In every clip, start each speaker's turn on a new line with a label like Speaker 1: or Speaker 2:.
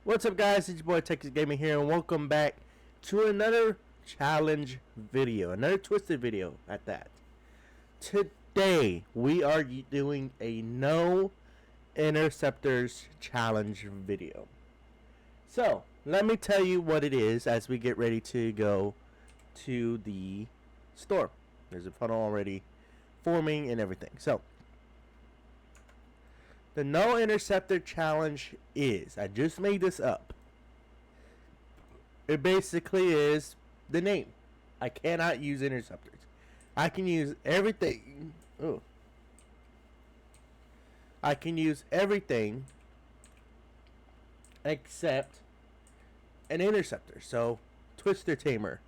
Speaker 1: What's up, guys? It's your boy Texas Gaming here, and welcome back to another challenge video, another twisted video at that. Today we are doing a no interceptors challenge video. So let me tell you what it is as we get ready to go to the store. There's a funnel already forming and everything. So the no interceptor challenge is, I just made this up. It basically is the name. I cannot use interceptors. I can use everything. Oh. I can use everything except an interceptor. So, Twister Tamer.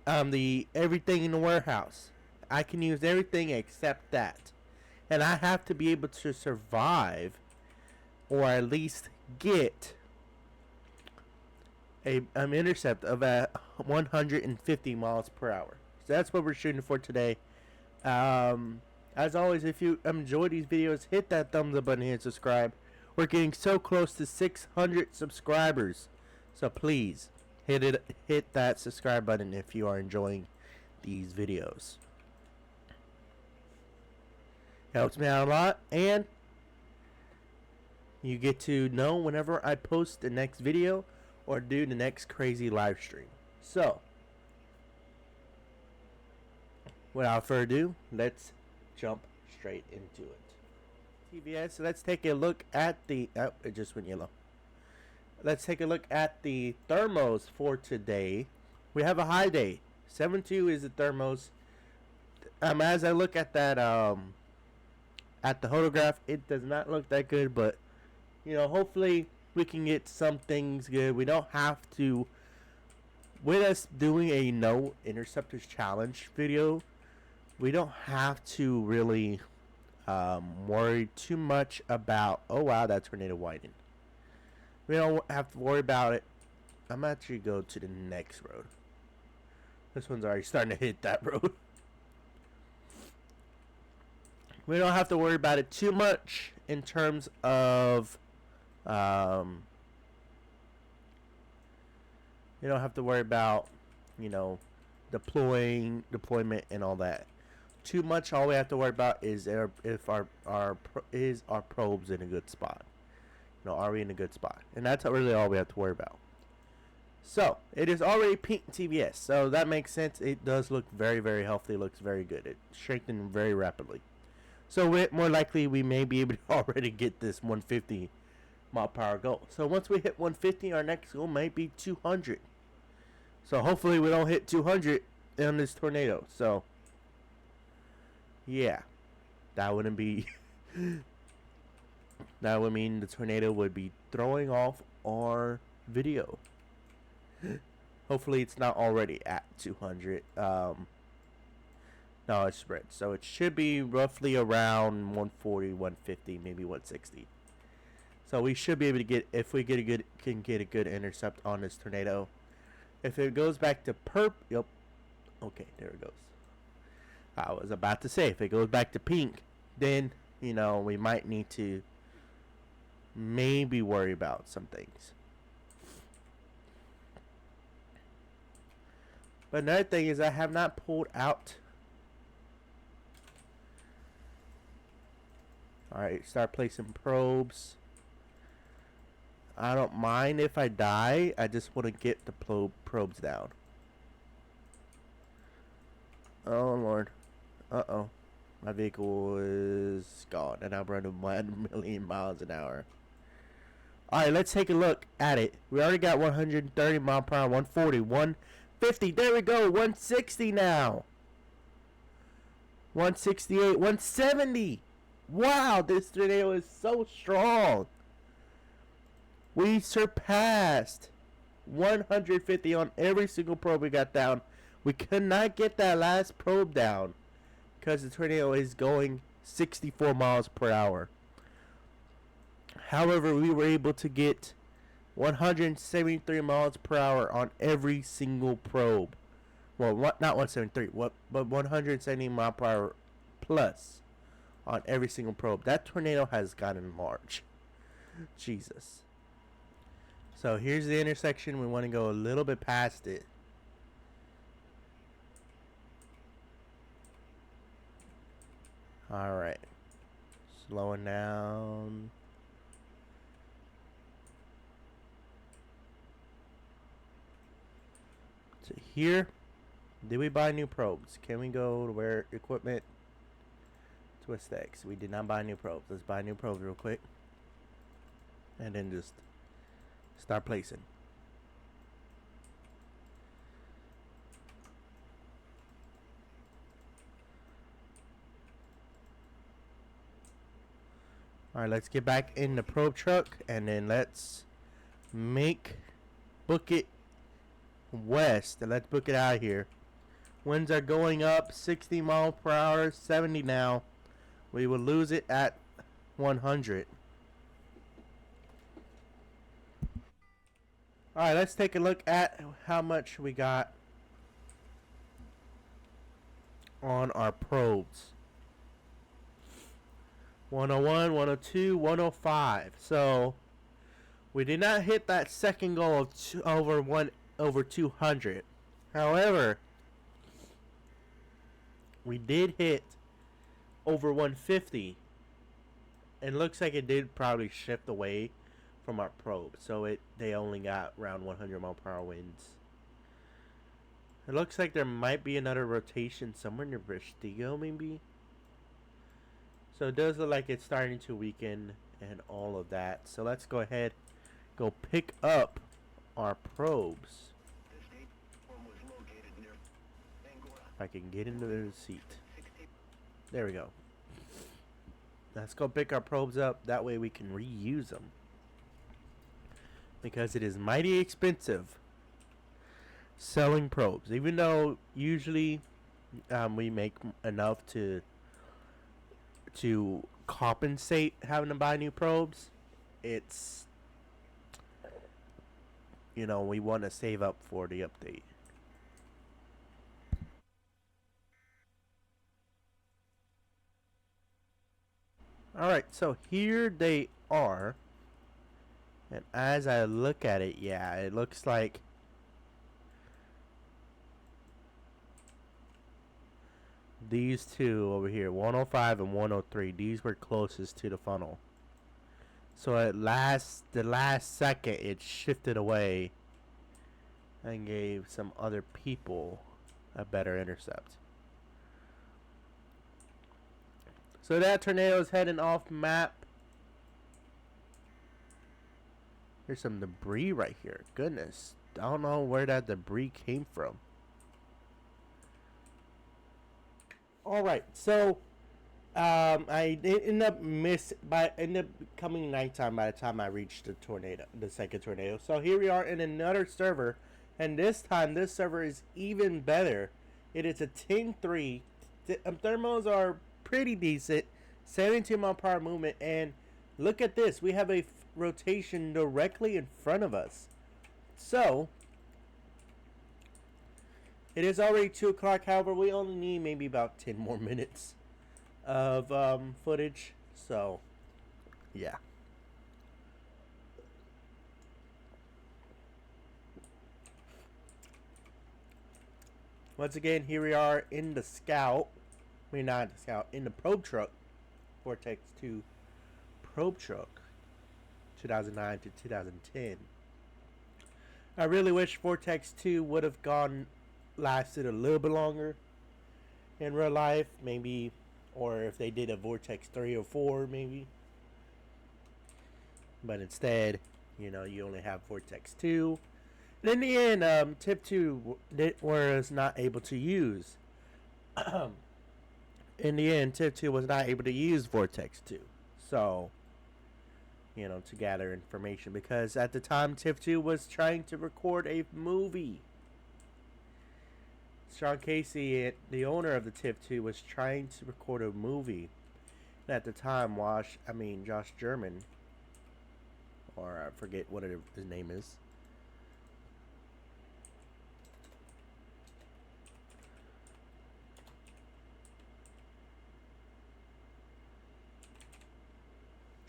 Speaker 1: The everything in the warehouse. I can use everything except that. And I have to be able to survive, or at least get an intercept of at 150 miles per hour. So that's what we're shooting for today. As always, if you enjoy these videos, hit that thumbs up button here and subscribe. We're getting so close to 600 subscribers, so please hit that subscribe button if you are enjoying these videos. Helps me out a lot, and you get to know whenever I post the next video or do the next crazy live stream. So without further ado, let's jump straight into it. TVS, let's take a look at the it just went yellow. Let's take a look at the thermos for today. We have a high day. 7.2 is the thermos. As I look at that at the photograph, it does not look that good, but you know, hopefully we can get some things good. We don't have to, with us doing a no interceptors challenge video, we don't have to really worry too much about, oh wow, that tornado widened. We don't have to worry about it. I'm actually go to the next road. This one's already starting to hit that road. We don't have to worry about it too much in terms of, you don't have to worry about, you know, deployment and all that. Too much. All we have to worry about is if our probes in a good spot. You know, are we in a good spot? And that's really all we have to worry about. So it is already pink TBS, so that makes sense. It does look very, very healthy. It looks very good. It strengthened very rapidly. So more likely we may be able to already get this 150 mile per hour goal. So once we hit 150, our next goal might be 200. So hopefully we don't hit 200 in this tornado. So yeah, that wouldn't be that would mean the tornado would be throwing off our video. Hopefully it's not already at 200. No, it's spread. So it should be roughly around 140, 150, maybe 160. So we should be able to get, if we can get a good intercept on this tornado. If it goes back to yep. Okay, there it goes. I was about to say, if it goes back to pink, then, you know, we might need to maybe worry about some things. But another thing is I have not pulled out. Alright, start placing probes. I don't mind if I die. I just want to get the probes down. Oh, Lord. Uh-oh. My vehicle is gone, and I'm running 1 million miles an hour. Alright, let's take a look at it. We already got 130 mile per hour, 140, 150. There we go. 160 now. 168, 170. Wow, this tornado is so strong. We surpassed 150 on every single probe we got down. We could not get that last probe down because the tornado is going 64 miles per hour. However, we were able to get 173 miles per hour on every single probe. Well, not 173, but 170 miles per hour plus on every single probe. That tornado has gotten large. Jesus. So here's the intersection. We want to go a little bit past it. Alright. Slowing down. So here. Did we buy new probes? Can we go to where equipment? Twist X. We did not buy new probes. Let's buy new probes real quick. And then just start placing. Alright, let's get back in the probe truck and then let's book it west. And let's book it out here. Winds are going up 60 miles per hour, 70 now. We will lose it at 100. Alright, let's take a look at how much we got on our probes. 101, 102, 105. So we did not hit that second goal of over 200. However, we did hit over 150. It looks like it did probably shift away from our probe. So they only got around 100 mile per hour winds. It looks like there might be another rotation somewhere near Bristigo, maybe. So it does look like it's starting to weaken and all of that. So let's go ahead, go pick up our probes. If I can get into the seat. There we go. Let's go pick our probes up. That way we can reuse them. Because it is mighty expensive selling probes. Even though usually we make enough to compensate having to buy new probes, it's, we want to save up for the update. Alright, so here they are. And as I look at it, yeah, it looks like these two over here, 105 and 103, these were closest to the funnel. So at the last second, it shifted away and gave some other people a better intercept. So that tornado is heading off map. There's some debris right here. Goodness. I don't know where that debris came from. Alright, so I ended up coming nighttime by the time I reached the second tornado. So here we are in another server, and this time this server is even better. It is a 10-3. Thermals are pretty decent, 72 mile per hour movement, and look at this. We have a rotation directly in front of us. So it is already 2 o'clock. However, we only need maybe about 10 more minutes of footage. So yeah. Once again, here we are in the Scout. I mean, not the Scout, in the probe truck. Vortex 2 probe truck. 2009 to 2010. I really wish Vortex 2 would have lasted a little bit longer in real life, maybe, or if they did a Vortex 3 or 4, maybe. But instead, you only have Vortex 2. And in the end, Tip 2 was not able to use. In the end, Tip 2 was not able to use Vortex 2. So, to gather information. Because at the time, Tip 2 was trying to record a movie. Sean Casey, the owner of the Tip 2, was trying to record a movie. And at the time, Josh German, or I forget what his name is.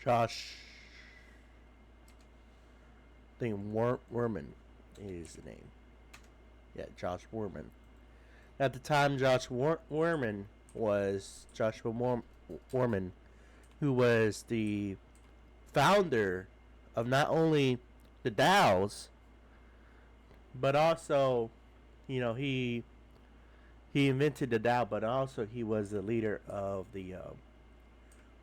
Speaker 1: Josh I think Werman is the name. Yeah, Josh Werman. At the time, Werman was Joshua Werman, who was the founder of not only the DAOs, but also, he invented the DAO, but also he was the leader of the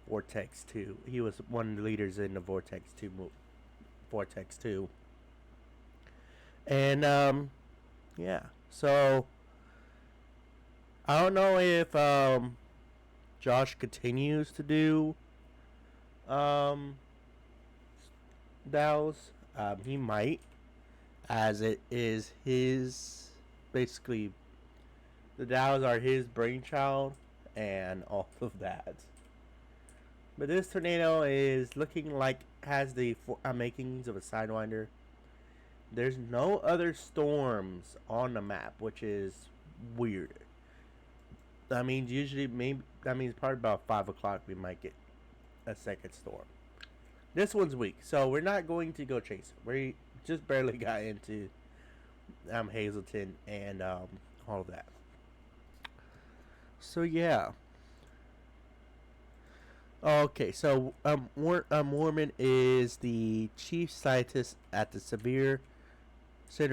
Speaker 1: Vortex 2. He was one of the leaders in the Vortex 2. And yeah, so I don't know if Josh continues to do um, DAOs. He might, as it is his, basically, the DAOs are his brainchild and all of that. But this tornado is looking like has the makings of a Sidewinder. There's no other storms on the map, which is weird. That means probably about 5 o'clock we might get a second storm. This one's weak, so we're not going to go chase it. We just barely got into Hazleton and all of that. So yeah. Okay, so Mormon is the chief scientist at the Center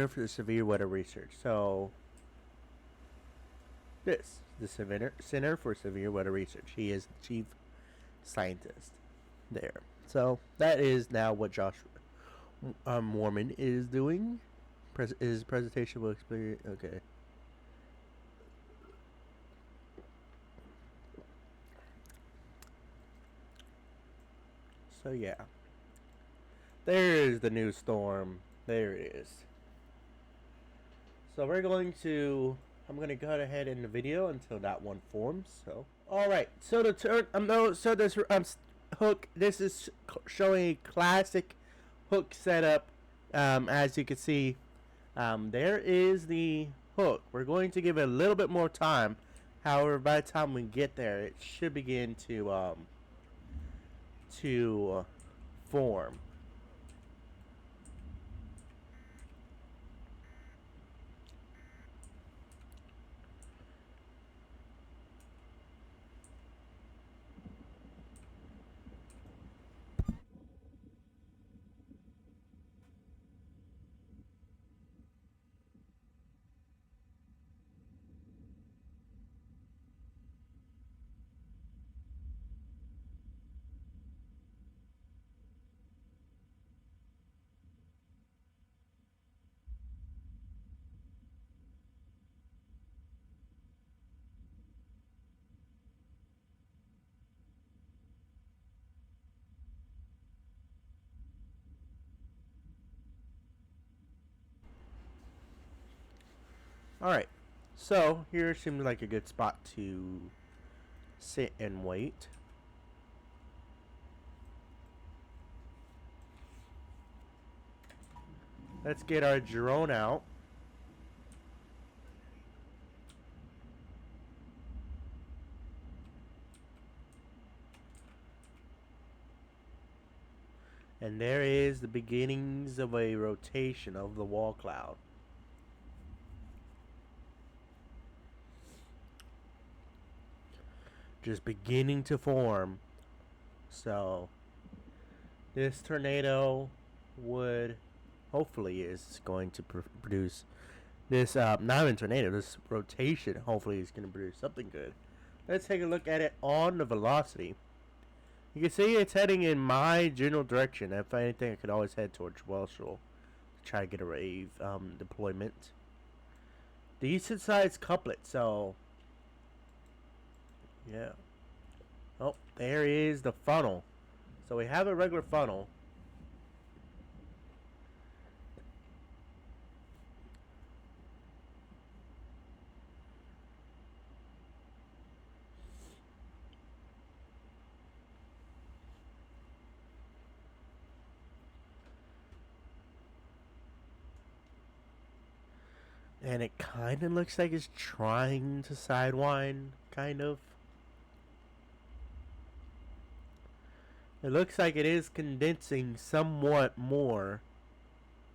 Speaker 1: for the Severe Weather Research. So this the Center for Severe Weather Research. He is the chief scientist there. So that is now what Josh Mormon is doing. His presentation will explain. Okay. So yeah, there is the new storm. There it is. So I'm going to go ahead in the video until that one forms. So all right. So the this hook. This is showing a classic hook setup. As you can see, there is the hook. We're going to give it a little bit more time. However, by the time we get there, it should begin to form. Alright, so here seems like a good spot to sit and wait. Let's get our drone out. And there is the beginnings of a rotation of the wall cloud. Just beginning to form. So this tornado would hopefully is going to produce this not even tornado, this rotation hopefully is going to produce something good. Let's take a look at it on the velocity. You can see it's heading in my general direction. If anything, I could always head towards Welshel to try to get a rave deployment. Decent sized couplet, so yeah. Oh, there is the funnel. So we have a regular funnel. And it kind of looks like it's trying to sidewind, kind of. It looks like it is condensing somewhat more.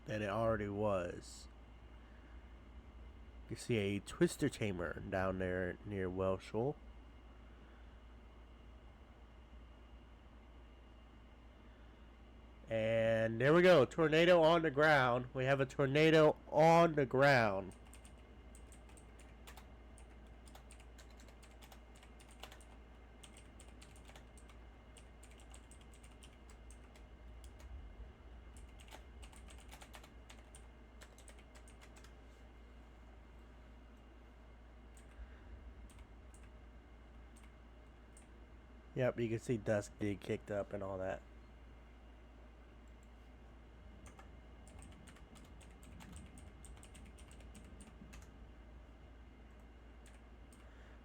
Speaker 1: than it already was. You see a twister tamer down there near Welshel. And there we go. Tornado on the ground. We have a tornado on the ground. Yep, you can see dust being kicked up and all that.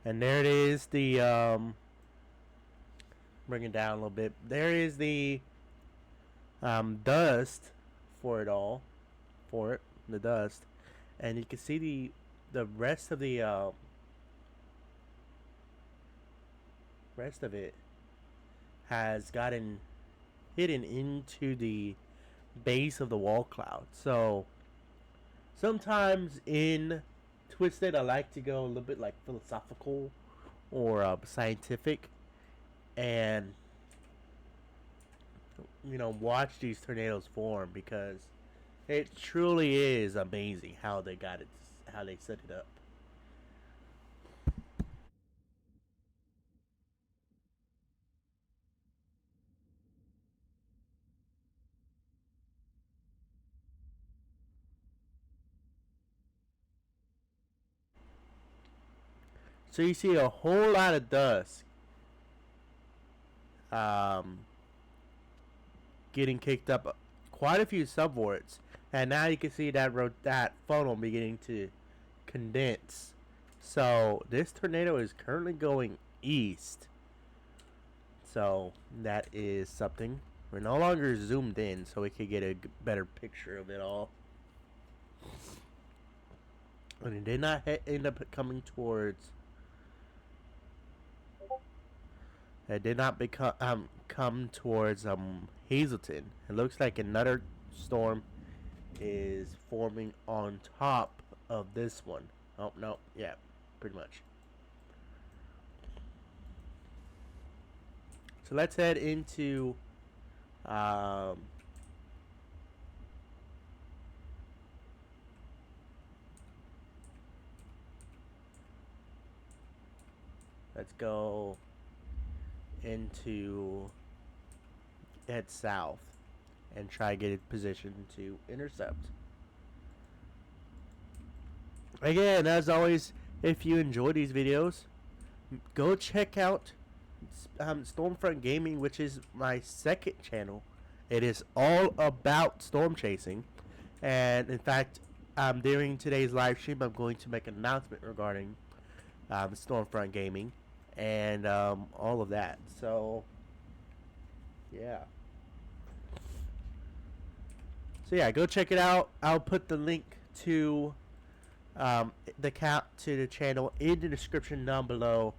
Speaker 1: And there it is, the, bring it down a little bit. There is the, dust for it all. For it, the dust. And you can see the rest of the, rest of it has gotten hidden into the base of the wall cloud. So sometimes in Twisted, I like to go a little bit like philosophical or scientific, and watch these tornadoes form, because it truly is amazing how they got it, how they set it up. So you see a whole lot of dust um, getting kicked up, quite a few subvorts, and now you can see that funnel beginning to condense. So this tornado is currently going east. So that is something. We're no longer zoomed in, so we can get a better picture of it all. And it did not end up coming towards. It did not come towards Hazelton. It looks like another storm is forming on top of this one. Oh no, yeah, pretty much. So let's head into let's go into head south and try to get it positioned to intercept. Again, as always, if you enjoy these videos, go check out Stormfront Gaming, which is my second channel. It is all about storm chasing, and in fact, during today's live stream, I'm going to make an announcement regarding Stormfront Gaming and all of that. So, yeah. So yeah, go check it out. I'll put the link to the channel in the description down below.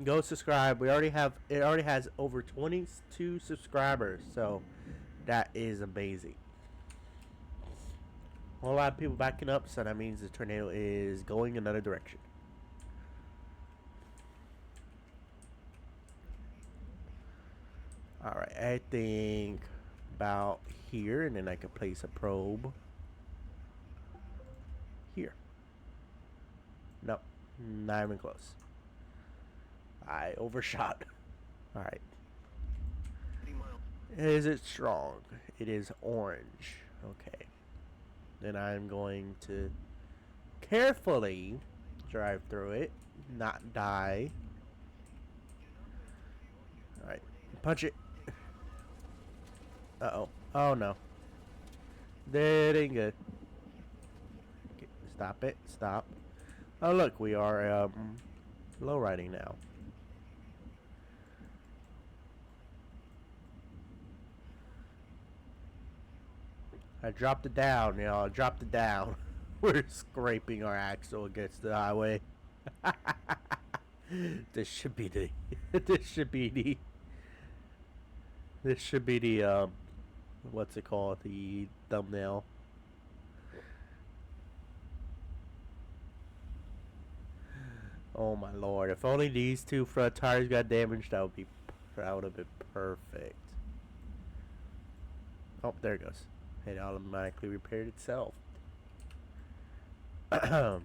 Speaker 1: Go subscribe. It already has over 22 subscribers, so that is amazing. A lot of people backing up, so that means the tornado is going another direction. Alright, I think about here, and then I can place a probe here. Nope, not even close. I overshot. Alright. Is it strong? It is orange. Okay. Then I'm going to carefully drive through it, not die. Alright, punch it. Uh-oh. Oh, no. That ain't good. Okay, stop it. Stop. Oh, look, we are, low riding now. I dropped it down, y'all. I dropped it down. We're scraping our axle against the highway. This should be the... This should be the, what's it called? The thumbnail. Oh my lord! If only these two front tires got damaged, that would have been perfect. Oh, there it goes. It automatically repaired itself. Pro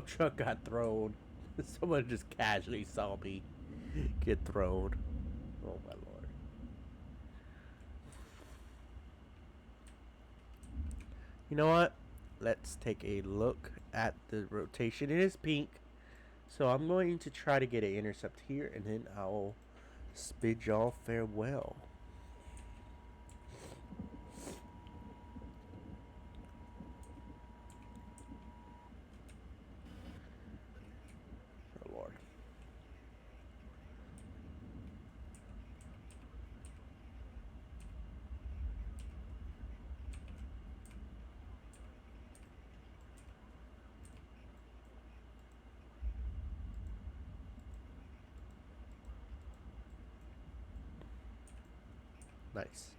Speaker 1: truck got thrown. Someone just casually saw me get thrown. Oh my lord. You know what? Let's take a look at the rotation. It is pink. So I'm going to try to get an intercept here, and then I'll bid y'all farewell. Oh Lord. Nice.